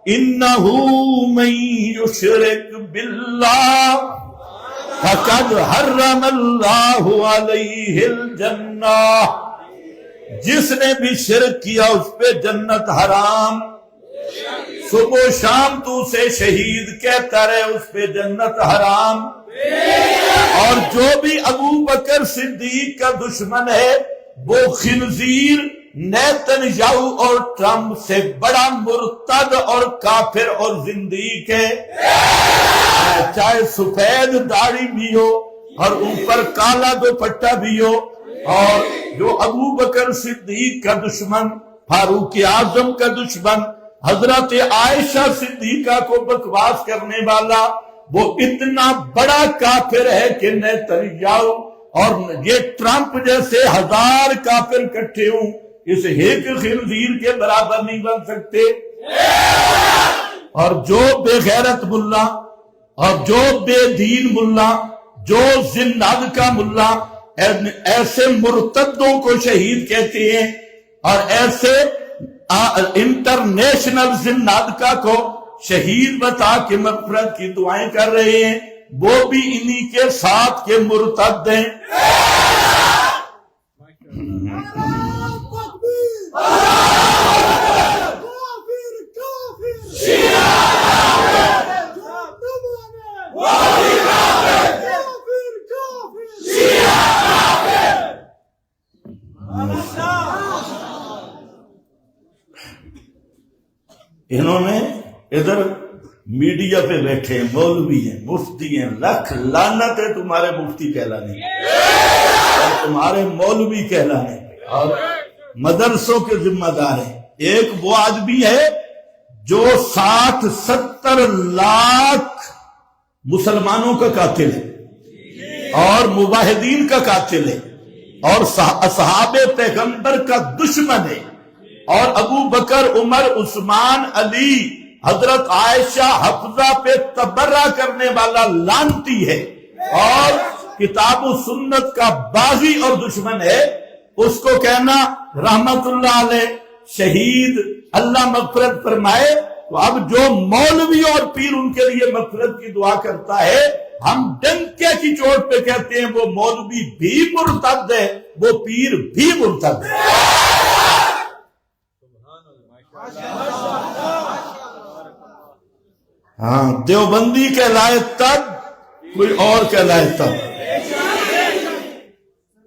انہ من یشرک باللہ فقد حرم اللہ علیہ الجنہ، جس نے بھی شرک کیا اس پہ جنت حرام۔ صبح و شام تو اسے شہید کہتا رہے، اس پہ جنت حرام۔ اور جو بھی ابو بکر صدیق کا دشمن ہے وہ خنزیر، نیتن یاہو اور ٹرمپ سے بڑا مرتد اور کافر اور زندیق ہے، چاہے سفید داڑھی بھی ہو اور اوپر کالا دوپٹہ بھی ہو۔ اور جو ابو بکر صدیق کا دشمن، فاروق اعظم کا دشمن، حضرت عائشہ صدیقہ کو بکواس کرنے والا، وہ اتنا بڑا کافر ہے کہ نیتن یاہو اور یہ ٹرمپ جیسے 1000 کافر اکٹھے ہوں اس ایک خنزیر کے برابر نہیں بن سکتے۔ اور جو بے غیرت ملا اور جو بے دین ملا، جو زنداد کا ملا ایسے مرتدوں کو شہید کہتے ہیں، اور ایسے انٹرنیشنل زندادکا کو شہید بتا کے مغفرت کی دعائیں کر رہے ہیں، وہ بھی انہی کے ساتھ کے مرتد ہیں۔ انہوں نے ادھر میڈیا پہ بیٹھے ہیں، مولوی ہیں، مفتی ہیں، لکھ لعنت ہے تمہارے مفتی کہلانے اور تمہارے مولوی کہلانے اور مدرسوں کے ذمہ دار ہیں۔ ایک وہ آدمی ہے جو 60-70 لاکھ مسلمانوں کا قاتل ہے اور موحدین کا قاتل ہے اور اصحاب پیغمبر کا دشمن ہے، اور ابو بکر، عمر، عثمان، علی، حضرت عائشہ، حفظہ پہ تبرہ کرنے والا لعنتی ہے اور کتاب و سنت کا باغی اور دشمن ہے۔ اس کو کہنا رحمت اللہ علیہ شہید، اللہ مغفرت فرمائے، تو اب جو مولوی اور پیر ان کے لیے مغفرت کی دعا کرتا ہے، ہم ڈنکے کی چوٹ پہ کہتے ہیں وہ مولوی بھی مرتد ہے، وہ پیر بھی مرتد ہے۔ ہاں، دیوبندی کہلائے تب، کوئی اور کہلائے تب۔